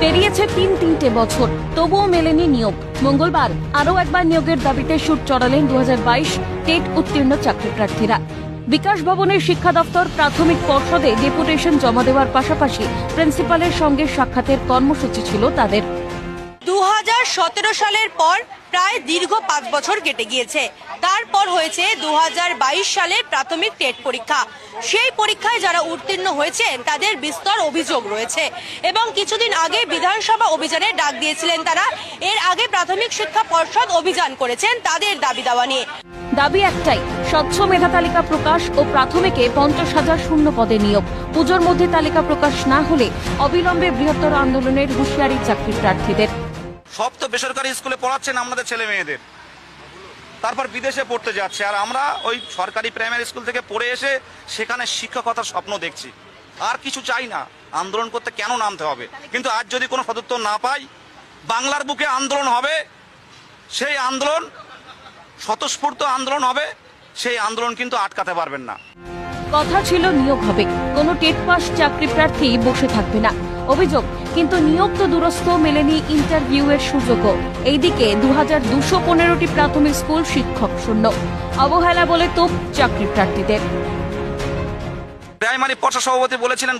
পেরিয়েছে তিনটে বছর, তবুও মেলেনি নিয়োগ। মঙ্গলবার আরও একবার নিয়োগের দাবিতে সুর চড়ালেন 2022 টেট উত্তীর্ণ চাকরি প্রার্থীরা। বিকাশ ভবনের শিক্ষা দপ্তর প্রাথমিক পর্ষদে ডেপুটেশন জমা দেওয়ার পাশাপাশি প্রিন্সিপালের সঙ্গে সাক্ষাতের কর্মসূচি ছিল তাদের। 2017 সালের পর প্রায় দীর্ঘ 5 বছর কেটে গিয়েছে। তারপর হয়েছে 2022 সালের প্রাথমিক টেট পরীক্ষা। সেই পরীক্ষায় যারা উত্তীর্ণ হয়েছেন তাদের বিস্তর অভিযোগ রয়েছে এবং কিছুদিন আগে বিধানসভা অভিযানে ডাক দিয়েছিলেন তারা। এর আগে প্রাথমিক শিক্ষা পর্ষদ অভিযান করেছেন তাদের দাবি দাওয়া নিয়ে। দাবি একটাই, স্বচ্ছ মেধা তালিকা প্রকাশ ও প্রাথমিকে 50,000 শূন্য পদে নিয়োগ। পুজোর মধ্যে তালিকা প্রকাশ না হলে অবিলম্বে বৃহত্তর আন্দোলনের হুঁশিয়ারি চাকরি প্রার্থীদের। সব তো বেসরকারি স্কুলে পড়াচ্ছেন আমাদের ছেলে মেয়েদের, তারপর বিদেশে পড়তে যাচ্ছে, আর আমরা ওই সরকারি প্রাইমারি স্কুল থেকে পড়ে এসে সেখানে শিক্ষকতার স্বপ্ন দেখছি। আর কিছু চাই না, আন্দোলন করতে কেন নামতে হবে? কিন্তু আজ যদি কোনো সদুত্তর না পাই, বাংলার বুকে আন্দোলন হবে, সেই আন্দোলন স্বতঃস্ফূর্ত আন্দোলন হবে, সেই আন্দোলন কিন্তু আটকাতে পারবেন না। কথা ছিল নিয়োগ হবে, কোনো টেট পাস চাকরি প্রার্থী বসে থাকবে না। অভিযোগ, কিন্তু নিয়োগ তো দূরস্থ, মেলেনি ইন্টারভিউয়ের সুযোগও। এইদিকে 2215টি প্রাথমিক স্কুল শিক্ষক শূন্য। অবহেলা বলে তোপ চাকরি প্রার্থীদের। প্রাইমারি পর্ষদ সভাপতি বলেছিলেন